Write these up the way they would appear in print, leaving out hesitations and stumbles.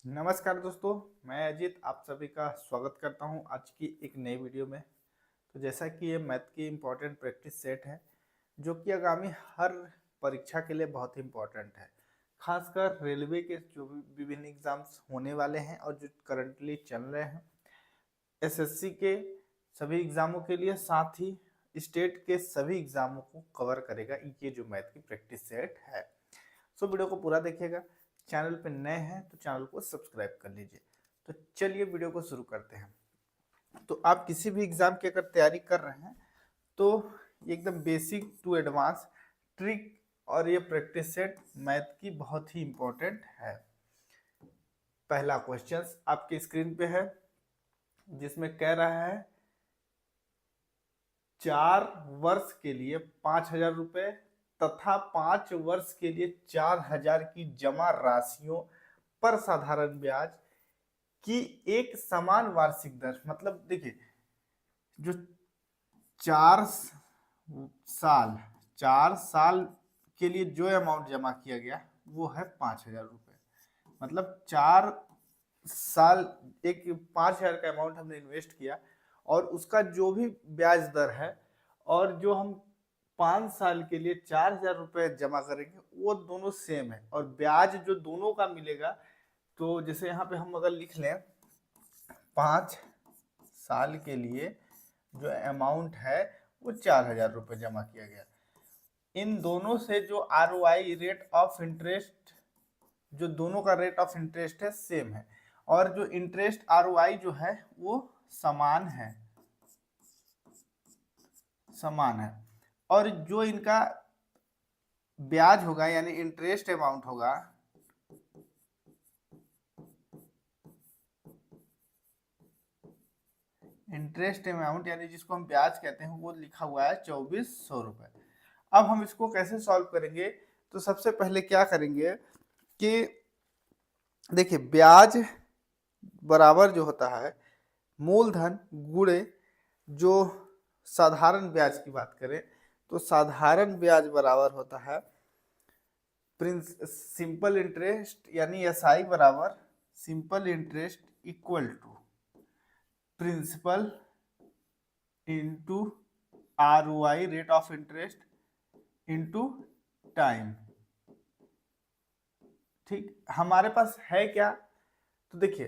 नमस्कार दोस्तों, मैं अजीत आप सभी का स्वागत करता हूं आज की एक नई वीडियो में। तो जैसा कि ये मैथ की इम्पोर्टेंट प्रैक्टिस सेट है जो कि आगामी हर परीक्षा के लिए बहुत ही इम्पोर्टेंट है, खासकर रेलवे के जो भी विभिन्न एग्जाम्स होने वाले हैं और जो करंटली चल रहे हैं, एसएससी के सभी एग्जामों के लिए, साथ ही स्टेट के सभी एग्जामों को कवर करेगा ये जो मैथ की प्रैक्टिस सेट है। सो वीडियो को पूरा देखिएगा। चैनल पे नए हैं तो चैनल को सब्सक्राइब कर लीजिए। तो चलिए वीडियो को शुरू करते हैं। तो आप किसी भी एग्जाम की अगर तैयारी कर रहे हैं तो एकदम बेसिक टू एडवांस ट्रिक और ये प्रैक्टिस सेट मैथ की बहुत ही इंपॉर्टेंट है। पहला क्वेश्चन आपकी स्क्रीन पे है जिसमें कह रहा है 4 वर्ष के लिए 5,000 रुपए तथा 5 वर्ष के लिए 4,000 की जमा राशियों पर साधारण ब्याज की एक समान वार्षिक दर। मतलब देखिए, जो 4 साल के लिए जो अमाउंट जमा किया गया वो है 5,000 रुपए। मतलब 4 साल एक 5,000 का अमाउंट हमने इन्वेस्ट किया और उसका जो भी ब्याज दर है और जो हम 5 साल के लिए 4,000 रुपए जमा करेंगे वो दोनों सेम है। और ब्याज जो दोनों का मिलेगा, तो जैसे यहाँ पे हम अगर लिख लें 5 साल के लिए जो अमाउंट है वो 4,000 रुपए जमा किया गया, इन दोनों से जो आरओआई रेट ऑफ इंटरेस्ट, जो दोनों का रेट ऑफ इंटरेस्ट है सेम है और जो इंटरेस्ट आरओआई जो है वो समान है और जो इनका ब्याज होगा यानी इंटरेस्ट अमाउंट होगा, इंटरेस्ट अमाउंट यानी जिसको हम ब्याज कहते हैं, वो लिखा हुआ है 2,400 रुपए। अब हम इसको कैसे सॉल्व करेंगे? तो सबसे पहले क्या करेंगे कि देखिए, ब्याज बराबर जो होता है मूलधन गुणे जो साधारण ब्याज की बात करें तो साधारण ब्याज बराबर होता है सिंपल इंटरेस्ट यानी एसआई बराबर simple interest equal to principal into R O I rate of interest into time. ठीक, हमारे पास है क्या? तो देखिए,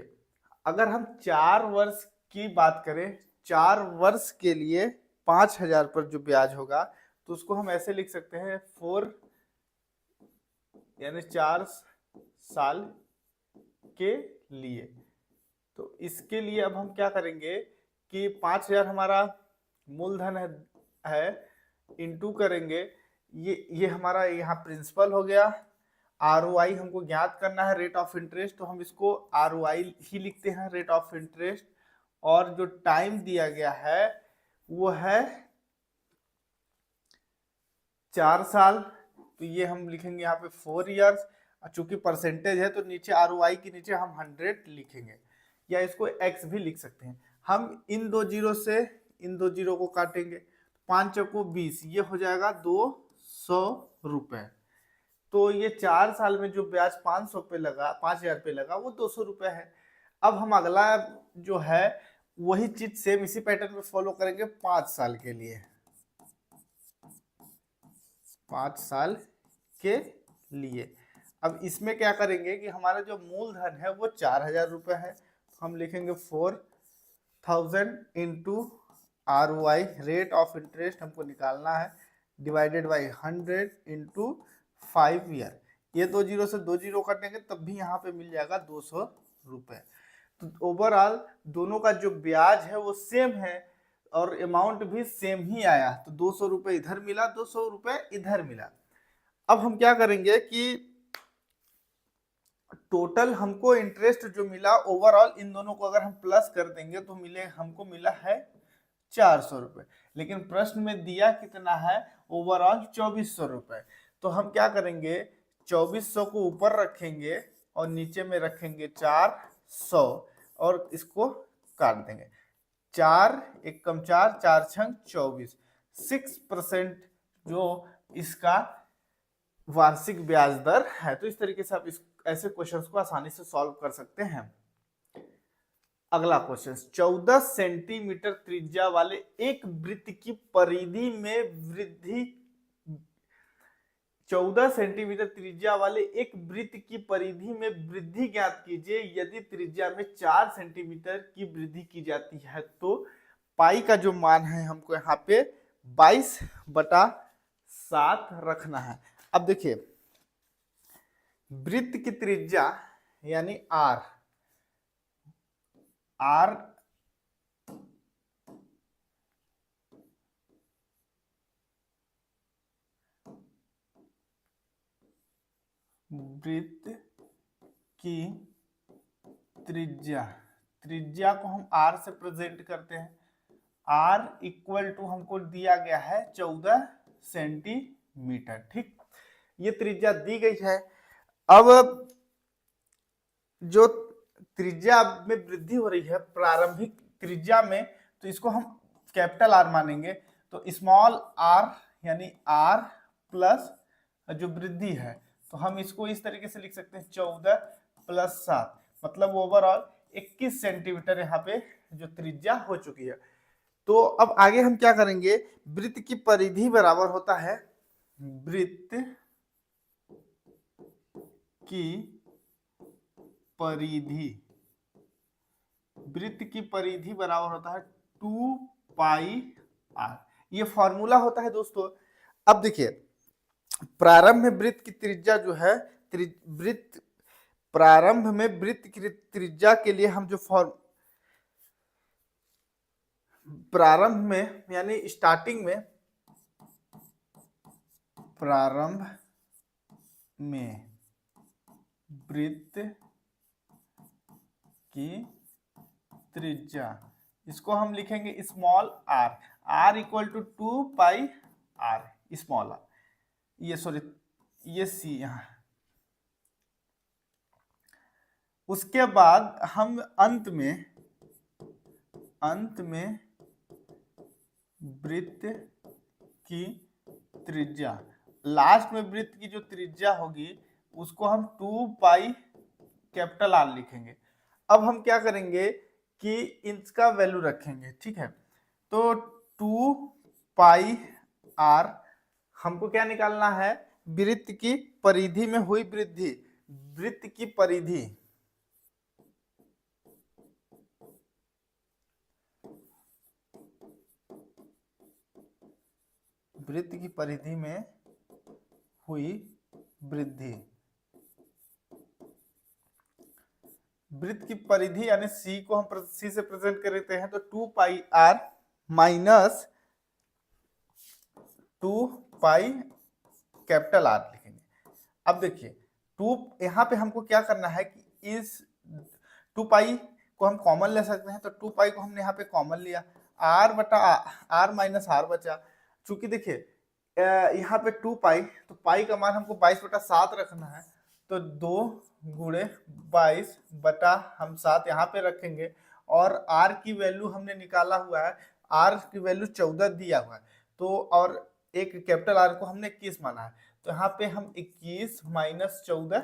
अगर हम 4 वर्ष की बात करें, 4 वर्ष के लिए 5,000 पर जो ब्याज होगा तो उसको हम ऐसे लिख सकते हैं 4 यानी 4 साल के लिए। तो इसके लिए अब हम क्या करेंगे कि 5,000 हमारा मूलधन है इंटू करेंगे, ये हमारा यहाँ प्रिंसिपल हो गया। आरओआई हमको ज्ञात करना है रेट ऑफ इंटरेस्ट, तो हम इसको आरओआई ही लिखते हैं रेट ऑफ इंटरेस्ट। और जो टाइम दिया गया है वो है 4 साल, तो ये हम लिखेंगे यहाँ पे 4 इयर्स। चूंकि परसेंटेज है तो नीचे आरओआई के नीचे हम 100 लिखेंगे या इसको x भी लिख सकते हैं। हम इन दो जीरो से इन दो जीरो को काटेंगे, 5 चौको 20, ये हो जाएगा 200 रुपए। तो ये 4 साल में जो ब्याज 500 पे लगा, 5,000 पे लगा, वो 200 रुपए है। अब हम अगला जो है वही चीज सेम इसी पैटर्न में फॉलो करेंगे 5 साल के लिए, 5 साल के लिए। अब इसमें क्या करेंगे कि हमारा जो मूलधन है वो 4,000 रुपए है, तो हम लिखेंगे 4,000 into R O I rate of interest हमको निकालना है डिवाइडेड बाई 100 इंटू 5 ईयर। ये दो जीरो से दो जीरो कटेंगे तब भी यहाँ पे मिल जाएगा 200 रुपए। तो ओवरऑल दोनों का जो ब्याज है वो सेम है और अमाउंट भी सेम ही आया, तो 200 रुपए इधर मिला, 200 रुपए इधर मिला। अब हम क्या करेंगे कि टोटल हमको इंटरेस्ट जो मिला ओवरऑल इन दोनों को अगर हम प्लस कर देंगे तो हमको मिला है 400 रुपए, लेकिन प्रश्न में दिया कितना है? ओवरऑल 2,400 रुपए। तो हम क्या करेंगे, 2,400 को ऊपर रखेंगे और नीचे में रखेंगे 400 और इसको काट देंगे। 4 एक कम 4, 4 छंग 24, 6% जो इसका वार्षिक ब्याज दर है। तो इस तरीके से आप इस ऐसे क्वेश्चंस को आसानी से सॉल्व कर सकते हैं। अगला क्वेश्चन, 14 सेंटीमीटर त्रिज्या वाले एक वृत्त की परिधि में वृद्धि 14 सेंटीमीटर त्रिज्या वाले एक वृत्त की परिधि में वृद्धि ज्ञात कीजिए। यदि त्रिज्या में 4 सेंटीमीटर की वृद्धि की जाती है तो पाई का जो मान है हमको यहाँ पे 22/7 रखना है। अब देखिए, वृत्त की त्रिज्या यानी आर वृत्त की त्रिज्या को हम आर से प्रेजेंट करते हैं। आर इक्वल टू हमको दिया गया है 14 सेंटीमीटर। ठीक, ये त्रिज्या दी गई है। अब जो त्रिज्या में वृद्धि हो रही है प्रारंभिक त्रिज्या में, तो इसको हम कैपिटल आर मानेंगे। तो स्मॉल आर यानी आर प्लस जो वृद्धि है, तो हम इसको इस तरीके से लिख सकते हैं 14 + 7, मतलब ओवरऑल 21 सेंटीमीटर यहाँ पे जो त्रिज्या हो चुकी है। तो अब आगे हम क्या करेंगे, वृत्त की परिधि बराबर होता है वृत्त की परिधि बराबर होता है 2πr। ये फॉर्मूला होता है दोस्तों। अब देखिए, प्रारंभ में वृत्त की त्रिज्या जो है, प्रारंभ में वृत्त की त्रिज्या के लिए हम जो प्रारंभ में यानी स्टार्टिंग में, प्रारंभ में वृत्त की त्रिज्या, इसको हम लिखेंगे small R, R equal to 2πr small R, ये सॉरी ये सी यहाँ। उसके बाद हम अंत में वृत्त की त्रिज्या, लास्ट में वृत्त की जो त्रिज्या होगी उसको हम 2π कैपिटल आर लिखेंगे। अब हम क्या करेंगे कि इसका वैल्यू रखेंगे। ठीक है, तो 2πr हमको क्या निकालना है, वृत्त की परिधि में हुई वृद्धि, वृत्त की परिधि में हुई वृद्धि, वृत्त की परिधि यानी सी को हम सी से प्रेजेंट करते हैं, तो 2πr माइनस 2π कैपिटल आर लिखेंगे। अब देखिए, यहाँ पे हमको क्या करना है कि इस 2π को हम कॉमन ले सकते हैं, तो 2π को हमने यहाँ पे कॉमन लिया, r माइनस आर बचा। चूंकि देखिए यहाँ पे 2π, तो पाई का मान हमको 22/7 रखना है, तो 2 गुणे 22/7 यहाँ पे रखेंगे। और r की वैल्यू हमने निकाला हुआ है, r की वैल्यू 14 दिया हुआ है, तो और एक कैपिटल आर को हमने 21 माना है, तो यहाँ पे हम 21 - 14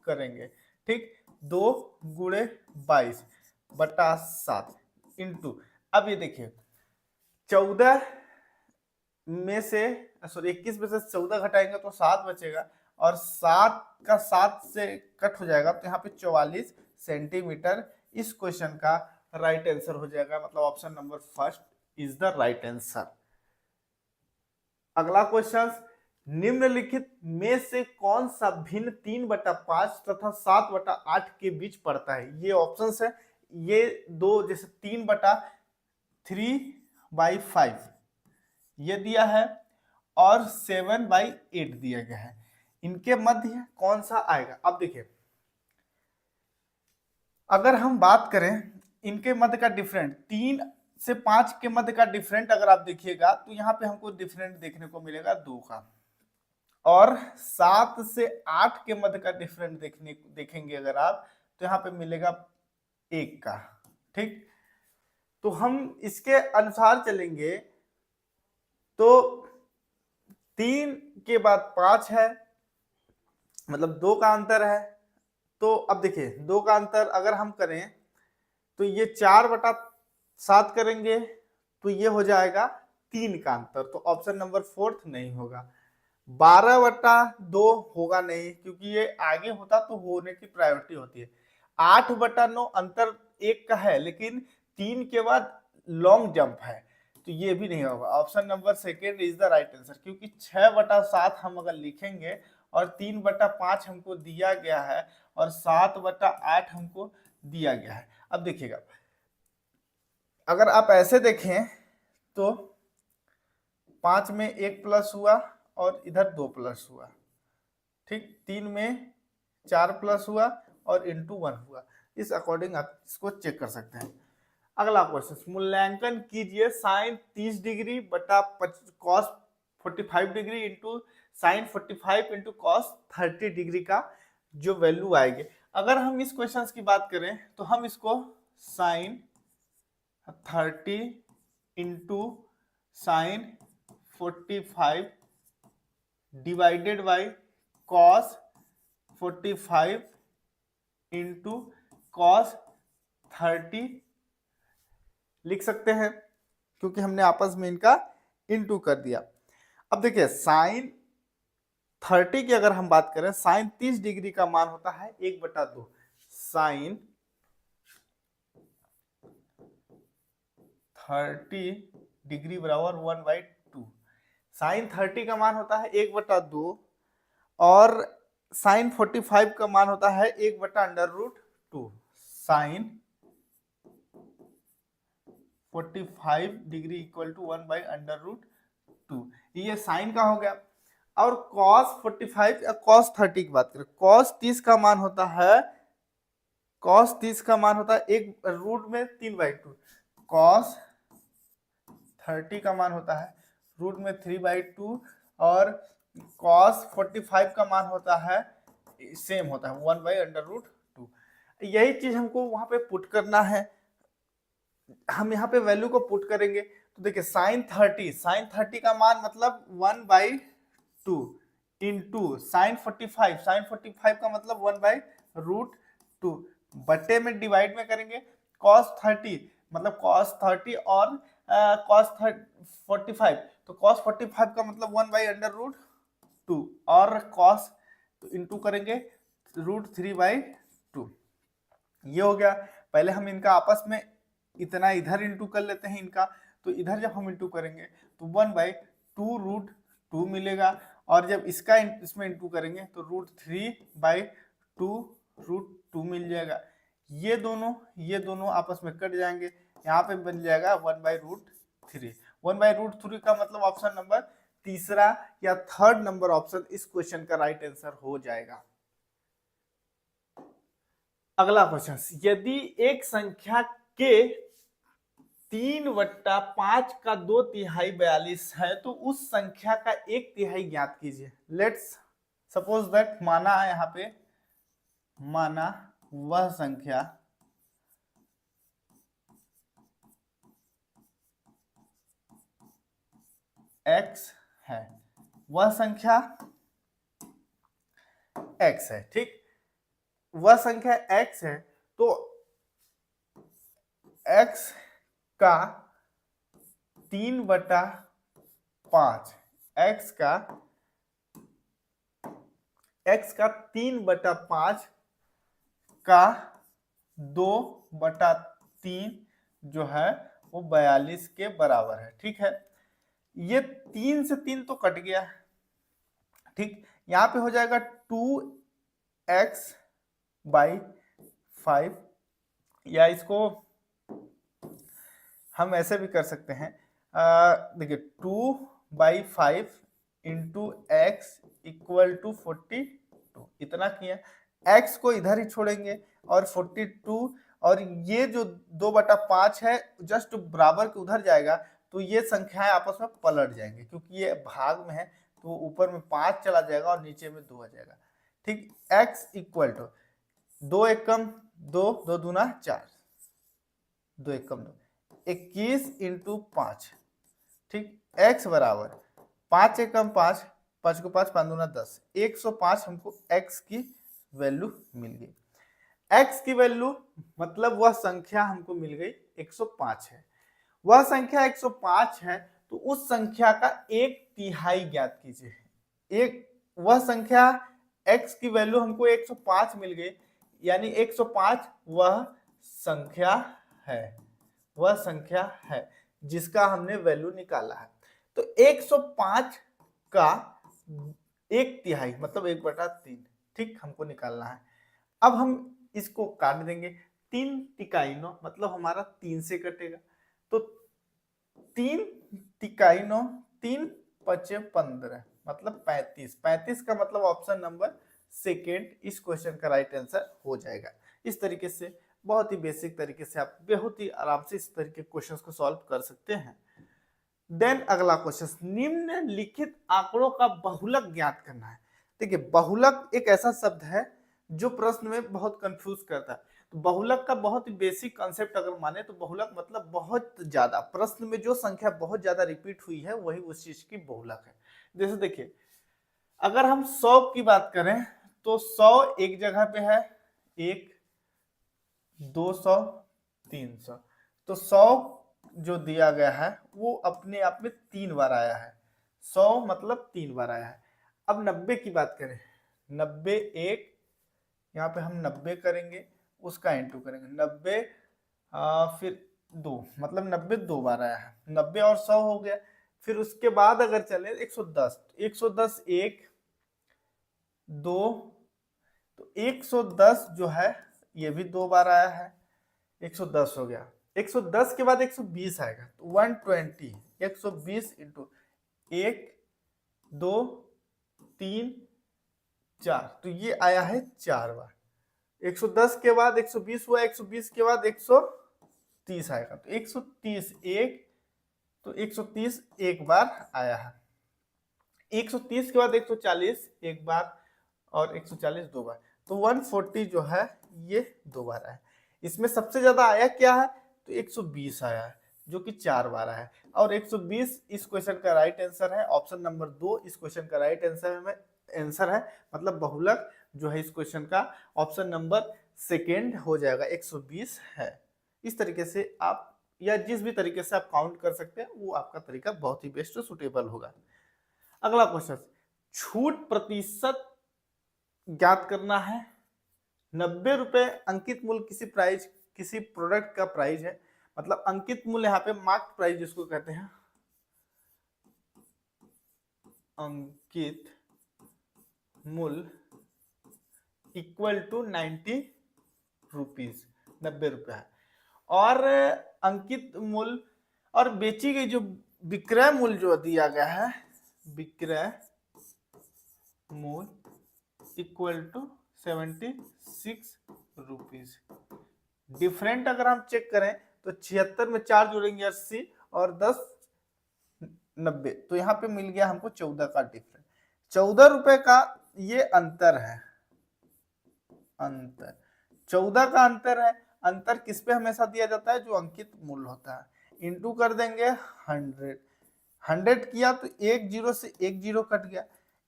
करेंगे। ठीक, 2 गुणे 22/7 इंटू, अब ये देखिए 14 में से 21 में से 14 घटाएंगे तो 7 बचेगा, और 7 का 7 से कट हो जाएगा, तो यहाँ पे 44 सेंटीमीटर इस क्वेश्चन का राइट आंसर हो जाएगा। मतलब option number first is the right answer. अगला क्वेश्चन, निम्नलिखित में से कौन सा भिन्न 3/5 तथा 7/8 के बीच पड़ता है। ये ऑप्शंस है, ये दो, जैसे 3/3/5 ये दिया है और 7/8 दिया गया है, इनके मध्य कौन सा आएगा। अब देखिए, अगर हम बात करें इनके मध्य का डिफरेंट, 3 से 5 के मध्य का डिफरेंट अगर आप देखिएगा तो यहाँ पे हमको डिफरेंट देखने को मिलेगा 2 का, और 7 से 8 के मध्य का डिफरेंट देखेंगे अगर आप, तो यहाँ पे मिलेगा 1 का। ठीक, तो हम इसके अनुसार चलेंगे, तो 3 के बाद 5 है, मतलब 2 का अंतर है, तो अब देखिए 2 का अंतर अगर हम करें तो ये 4/7 करेंगे तो ये हो जाएगा 3 का अंतर, तो ऑप्शन नंबर 4 नहीं होगा। 12/2 होगा नहीं, क्योंकि ये आगे होता तो होने की प्रायोरिटी होती है। 8/9 अंतर 1 का है, लेकिन 3 के बाद लॉन्ग जंप है, तो ये भी नहीं होगा। Option number 2 is the right answer, क्योंकि 6/7 हम अगर लिखेंगे और 3/5 हमको दिया गया है और 7/8 हमको दिया गया है। अब देखिएगा, अगर आप ऐसे देखें तो 5 में 1 प्लस हुआ और इधर 2 प्लस हुआ, ठीक। 3 में 4 प्लस हुआ और इंटू 1 हुआ। इस अकॉर्डिंग आप इसको चेक कर सकते हैं। अगला क्वेश्चन, मूल्यांकन कीजिए साइन 30 डिग्री बटा cos 45 degree into sine 45 into cos 30 degree का जो वैल्यू आएगी। अगर हम इस क्वेश्चन की बात करें तो हम इसको sine 30 into sine 45 divided by cos 45 into cos 30 लिख सकते हैं, क्योंकि हमने आपस में इनका इंटू कर दिया। अब देखिए साइन 30 की अगर हम बात करें, साइन 30 डिग्री का मान होता है 1/2। साइन 30 डिग्री बराबर 1/2। साइन 30 का मान होता है 1/2 और साइन 45 का मान होता है 1/√2। साइन 45 डिग्री इक्वल टू 1/√2, ये साइन का हो गया। और cos 45 या cos 30 की बात करें, cos 30 का मान होता है, cos 30 का मान होता है 1 रूट में 3/2। cos 30 का मान होता है रूट में 3/2 और cos 45 का मान होता है सेम होता है 1/√2। यही चीज हमको वहां पे पुट करना है। हम यहाँ पे वैल्यू को पुट करेंगे तो देखिए साइन 30 का मान मतलब 1/2 इंटू साइन 45 का मतलब 1/√2 बटे में डिवाइड में करेंगे cos 30 मतलब cos 30 और cos 45, तो cos 45 का मतलब 1/√2 और cos तो इंटू करेंगे √3/2। ये हो गया। पहले हम इनका आपस में इतना इधर इंटू कर लेते हैं इनका, तो इधर जब हम इंटू करेंगे तो 1/2√2 मिलेगा और जब इसका इसमें इंटू करेंगे तो √3/2√2 मिल जाएगा। ये दोनों आपस में कट जाएंगे, यहाँ पे बन जाएगा 1/√3। 1/√3 का मतलब ऑप्शन नंबर तीसरा या थर्ड नंबर ऑप्शन इस क्वेश्चन का राइट आंसर हो जाएगा। अगला क्वेश्चन, यदि एक संख्या के 3/5 का 2/3 42 है तो उस संख्या का 1/3 ज्ञात कीजिए। लेट्स सपोज दैट, माना यहाँ पे माना वह संख्या x है, वह संख्या x है, ठीक। वह संख्या x है तो x का 3/5 x का 3/5 का 2/3 जो है वो 42 के बराबर है, ठीक है। ये 3 से 3 तो कट गया, ठीक। यहाँ पे हो जाएगा 2x/5 या इसको हम ऐसे भी कर सकते हैं, देखिए 2/5 इंटू एक्स इक्वल टू 42, इतना किया। x को इधर ही छोड़ेंगे और 42 और ये जो 2/5 है जस्ट बराबर के उधर जाएगा, तो ये संख्याएं आपस में पलट जाएंगे, क्योंकि ये भाग में है तो ऊपर में 5 चला जाएगा और नीचे में 2 आ जाएगा, ठीक। x इक्वल टू 2 1 कम 2, 2 दूना 4, 2 1 कम 2, 21 इंटू 5, ठीक। x बराबर 5 1 कम 5 को 5 5 दूना 10, 105 हमको x की वैल्यू मिल गई। x की वैल्यू मतलब वह संख्या हमको मिल गई 105 है, वह संख्या 105 है, तो उस संख्या का 1/3 ज्ञात कीजिए। एक वह संख्या x की वैल्यू हमको 105 मिल गई, यानी 105 वह संख्या है, वह संख्या है जिसका हमने वैल्यू निकाला है। तो 105 का 1/3 मतलब 1/3, ठीक, हमको निकालना है। अब हम इसको काट देंगे, 3 तिकाई 9 मतलब हमारा 3 से कटेगा, तो 3 तिकाई 9, 3 पचे 15 मतलब 35, 35 का मतलब ऑप्शन नंबर सेकेंड इस क्वेश्चन का राइट आंसर हो जाएगा। इस तरीके से बहुत ही बेसिक तरीके से आप बहुत ही आराम से इस तरीके के क्वेश्चंस को सॉल्व कर सकते हैं। देन अगला क्वेश्चन, निम्नलिखित आंकड़ों का बहुलक ज्ञात करना है। देखिए बहुलक एक ऐसा शब्द है जो प्रश्न में बहुत कंफ्यूज करता है। तो बहुलक का बहुत ही बेसिक कॉन्सेप्ट अगर माने तो बहुलक मतलब बहुत ज्यादा, प्रश्न में जो संख्या बहुत ज्यादा रिपीट हुई है वही उस चीज की बहुलक है। जैसे देखिए अगर हम 100 की बात करें तो 100 एक जगह पे है, 1, 200, 300, तो 100 जो दिया गया है वो अपने आप में 3 बार आया है, 100 मतलब 3 बार आया है। अब 90 की बात करें, 90 एक, यहाँ पे हम 90 करेंगे, उसका इंटू करेंगे, 90 फिर 2 मतलब 90 2 बार आया है, 90 और 100 हो गया। फिर उसके बाद अगर चले 110, 110 1, 2, तो 110 जो है ये भी 2 बार आया है, 110 हो गया। 110 के बाद 120 आएगा तो 120, 120 इंटू 1, 2, 3, 4, तो ये आया है 4 बार। 110 के बाद 120 हुआ, 120 के बाद 130 आएगा तो 130 एक, तो 130 एक बार आया है। 130 के बाद 140 एक बार और 140 दो बार, तो 140 जो है ये 2 बार आया। इसमें सबसे ज्यादा आया क्या है तो 120 आया है जो कि 4 बार आया है, और 120 इस क्वेश्चन का राइट आंसर है, ऑप्शन नंबर 2 इस क्वेश्चन का राइट आंसर है, मतलब बहुलक जो है इस क्वेश्चन का ऑप्शन नंबर सेकेंड हो जाएगा, 120 है। इस तरीके से आप या जिस भी तरीके से आप काउंट कर सकते हैं वो आपका तरीका बहुत ही बेस्ट और सुटेबल होगा। अगला क्वेश्चन, छूट प्रतिशत ज्ञात करना है। 90 रुपए अंकित मूल्य किसी प्रोडक्ट का प्राइस है, मतलब अंकित मूल्य यहाँ पे मार्क प्राइस जिसको कहते हैं, अंकित मूल्य इक्वल टू 90 रुपीज, 90 रुपए है। और अंकित मूल्य और बेची गई जो विक्रय मूल्य जो दिया गया है, विक्रय मूल्य इक्वल टू 76 रुपीज। डिफरेंट अगर हम चेक करें तो 76 में 4 जोड़ेंगे 80 और 10 90, तो यहाँ पे मिल गया हमको 14 का डिफरेंस, 14 रुपए का ये अंतर है, अंतर 14 का अंतर है। अंतर किस पे हमेशा दिया जाता है, जो अंकित मूल्य होता है, इंटू कर देंगे 100, 100 किया तो एक जीरो से एक जीरो कट गया,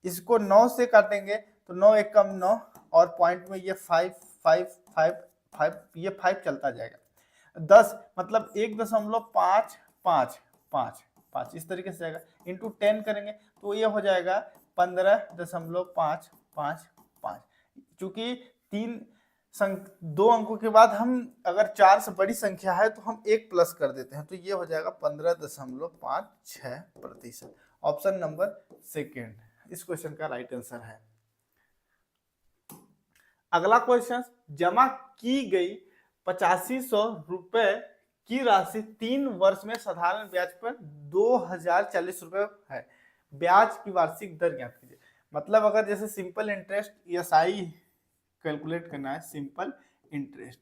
इसको 9 से काटेंगे तो 9 एक कम 9 और पॉइंट में ये 5 5 5 5 ये 5 चलता जाएगा, 10 मतलब 1.555 इस तरीके से जाएगा, इंटू 10 करेंगे तो ये हो जाएगा 15.555। चूंकि दो अंकों के बाद हम अगर 4 से बड़ी संख्या है तो हम 1 प्लस कर देते हैं, तो ये हो जाएगा 15.56%। ऑप्शन नंबर सेकेंड इस क्वेश्चन का राइट आंसर है। अगला क्वेश्चन, जमा की गई 8500 रुपए की राशि 3 वर्ष में साधारण ब्याज पर 2040 रुपए है, ब्याज की वार्षिक दर ज्ञात कीजिए। मतलब अगर जैसे सिंपल इंटरेस्ट ESI कैलकुलेट करना है, सिंपल इंटरेस्ट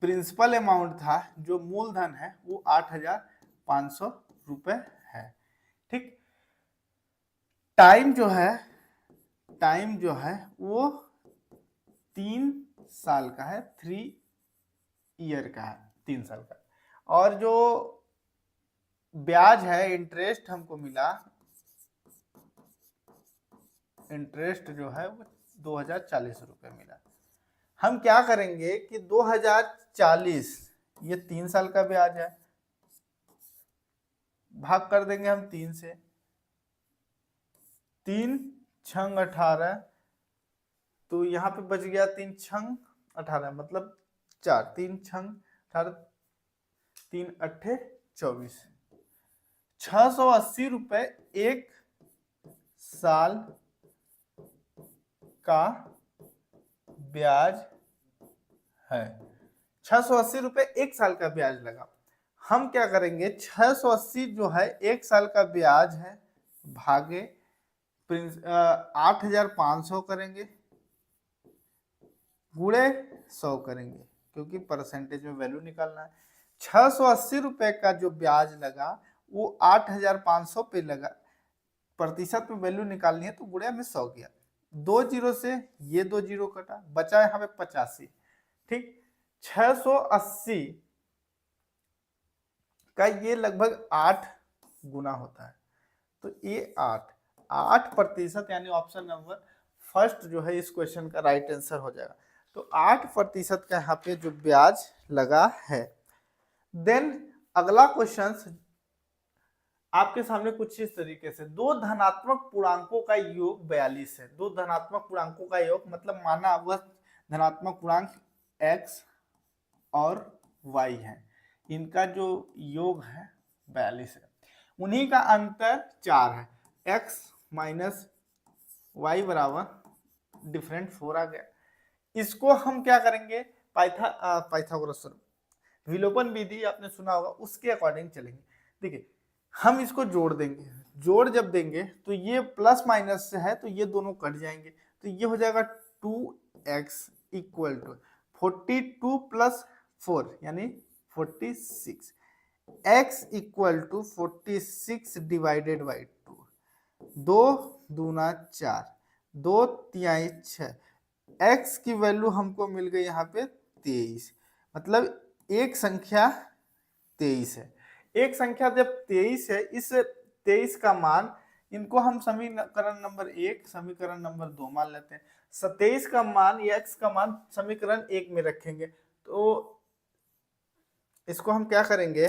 प्रिंसिपल अमाउंट था जो मूलधन है वो 8500 रुपए है, ठीक। टाइम जो है वो 3 साल का है, 3 ईयर का है, 3 साल का, और जो ब्याज है इंटरेस्ट हमको मिला, इंटरेस्ट जो है वो 2040 रुपए मिला। हम क्या करेंगे कि 2040 ये 3 साल का ब्याज है, भाग कर देंगे हम 3 से, 3 छंग 18, तो यहाँ पे बच गया 3 छंग 18 मतलब 4, 3 छंग 18, 3 अट्ठे 24, 680 रुपए एक साल का ब्याज है। 680 रुपए एक साल का ब्याज लगा। हम क्या करेंगे, 680 जो है एक साल का ब्याज है, भागे 8500 करेंगे, गुणे 100 करेंगे, क्योंकि परसेंटेज में वैल्यू निकालना है। 680 रुपए का जो ब्याज लगा वो 8500 पे लगा, प्रतिशत में वैल्यू निकालनी है तो गुणे में 100 किया, 2 जीरो से ये 2 जीरो कटा, बचा यहाँ पे 85। ठीक, 680 का ये लगभग 8 गुना होता है, तो ये 8% यानी ऑप्शन नंबर फर्स्ट जो है इस क्वेश्चन का राइट आंसर हो जाएगा। तो 8% का यहाँ पे जो ब्याज लगा है। देन अगला क्वेश्चन आपके सामने कुछ इस तरीके से, दो धनात्मक पूर्णांकों का योग 42 है। दो धनात्मक पूर्णांकों का योग मतलब माना वह धनात्मक पूर्णांक x और y है, इनका जो योग है 42 है, उन्हीं का अंतर 4 है, x माइनस वाई बराबर डिफरेंट 4 आ गया। इसको हम क्या करेंगे, पाइथागोरस विलोपन विधि आपने सुना होगा, उसके अकॉर्डिंग चलेंगे। देखिए हम इसको जोड़ देंगे, जोड़ जब देंगे तो ये प्लस माइनस से है तो ये दोनों कट जाएंगे, तो ये हो जाएगा 2x इक्वल टू 42 प्लस 4 यानी 46, x equal to 46 divided by 2, 2 दूना 4, 2 तिहाई 6, x की वैल्यू हमको मिल गई यहाँ पे 23, मतलब एक संख्या 23 है। एक संख्या जब 23 है, इस 23 का मान, इनको हम समीकरण नंबर 1 समीकरण नंबर 2 मान लेते हैं। 27 का मान या x का मान समीकरण 1 में रखेंगे, तो इसको हम क्या करेंगे,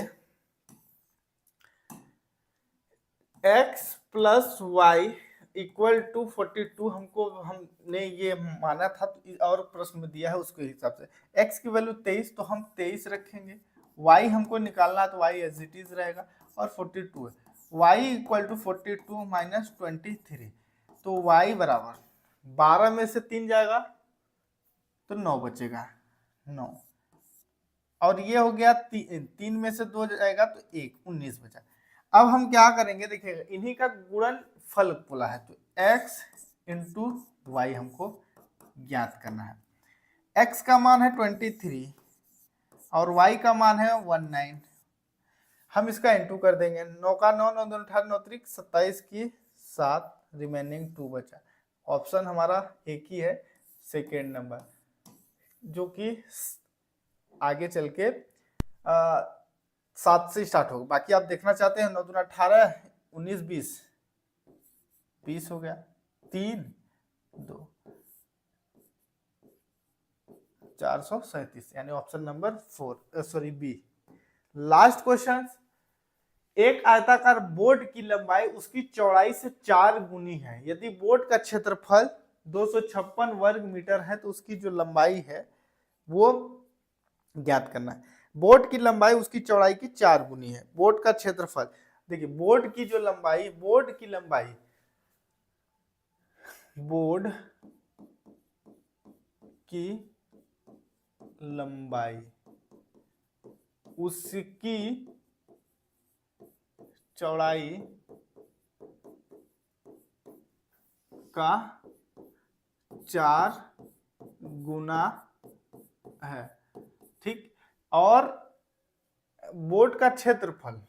x plus Y equal to 42 हमने ये माना था और प्रश्न में दिया है उसके हिसाब से, x की वैल्यू 23 तो हम 23 रखेंगे, y हमको निकालना तो y एज इट इज रहेगा और 42 है, y इक्वल टू 42 माइनस 23, तो y बराबर 12 में से 3 जाएगा तो 9 बचेगा, 9, और ये हो गया 3 में से 2 जाएगा तो 1, 19 बचा। अब हम क्या करेंगे, देखिएगा इन्हीं का गुणन फल बोला है, तो x इंटू वाई हमको ज्ञात करना है। x का मान है 23 और y का मान है 19, हम इसका इंटू कर देंगे, 9 का 9, 9 2 18 9 त्रिक 27 की 7, रिमेनिंग 2 बचा। ऑप्शन हमारा एक ही है, सेकेंड नंबर, जो कि आगे चल के 7 से स्टार्ट होगा। बाकी आप देखना चाहते हैं, 9 दूना 18, 19 20, 20 हो गया, 3 2 437 यानी option number 4 B. Last question, एक आयताकार बोर्ड की लंबाई उसकी चौड़ाई से 4 गुनी है, यदि बोर्ड का क्षेत्रफल 256 वर्ग मीटर है तो उसकी जो लंबाई है वो ज्ञात करना है। बोर्ड की लंबाई उसकी चौड़ाई की 4 गुनी है, बोर्ड का क्षेत्रफल, देखिए बोर्ड की जो लंबाई, बोर्ड की लंबाई उसकी चौड़ाई का 4 गुना है, ठीक, और बोर्ड का क्षेत्रफल,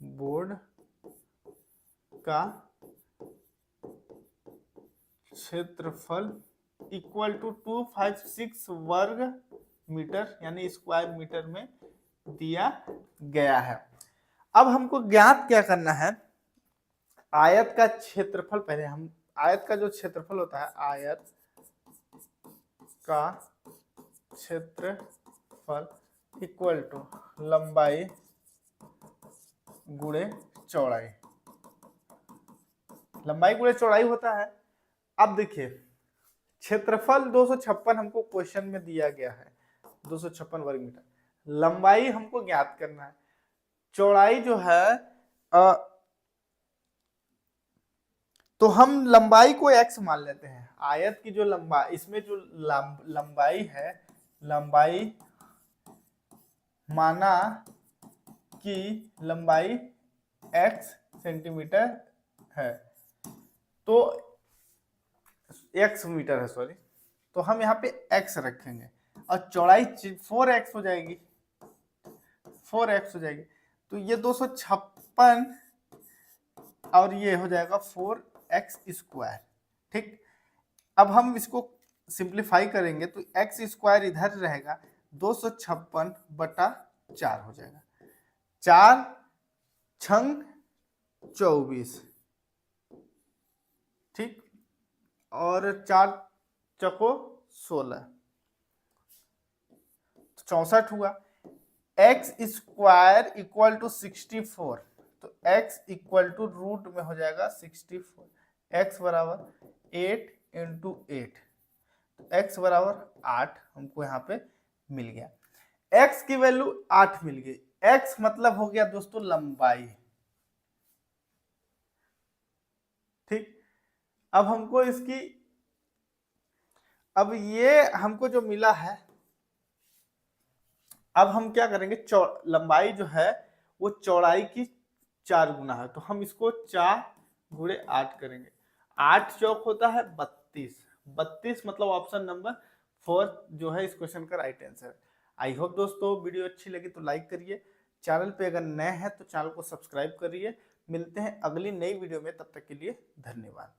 बोर्ड का क्षेत्रफल इक्वल टू 256 वर्ग मीटर यानी स्क्वायर मीटर में दिया गया है। अब हमको ज्ञात क्या करना है, आयत का क्षेत्रफल, पहले हम आयत का जो क्षेत्रफल होता है, आयत का क्षेत्रफल इक्वल टू लंबाई गुणे चौड़ाई। लंबाई गुणे चौड़ाई होता है। अब देखिए क्षेत्रफल 256 हमको क्वेश्चन में दिया गया है, 256 वर्ग मीटर। लंबाई हमको ज्ञात करना है, चौड़ाई जो है तो हम लंबाई को x मान लेते हैं। आयत की जो लंबाई, इसमें जो लंबाई है, लंबाई माना कि लंबाई x सेंटीमीटर है, तो x मीटर है सॉरी, तो हम यहाँ पे x रखेंगे और चौड़ाई 4x हो जाएगी, 4x हो जाएगी। तो ये 256 और ये हो जाएगा 4x स्क्वायर। ठीक, अब हम इसको सिंप्लीफाई करेंगे तो x स्क्वायर इधर रहेगा, 256/4 हो जाएगा। 4 छंग 24, ठीक, और 4 चको 16, 64 हुआ। x स्क्वायर इक्वल टू 64, तो x इक्वल टू रूट में हो जाएगा 64। x बराबर 8 इंटू 8, तो x बराबर 8 हमको यहाँ पे मिल गया। x की वैल्यू 8 मिल गई। x मतलब हो गया दोस्तों लंबाई। ठीक, अब हमको इसकी, अब ये हमको जो मिला है, अब हम क्या करेंगे, लंबाई जो है वो चौड़ाई की 4 गुना है, तो हम इसको 4 गुणे 8 करेंगे। 8 चौक होता है 32, 32 मतलब ऑप्शन नंबर 4 जो है इस क्वेश्चन का राइट आंसर। आई होप दोस्तों वीडियो अच्छी लगी तो लाइक करिए, चैनल पे अगर नए हैं तो चैनल को सब्सक्राइब करिए। मिलते हैं अगली नई वीडियो में, तब तक के लिए धन्यवाद।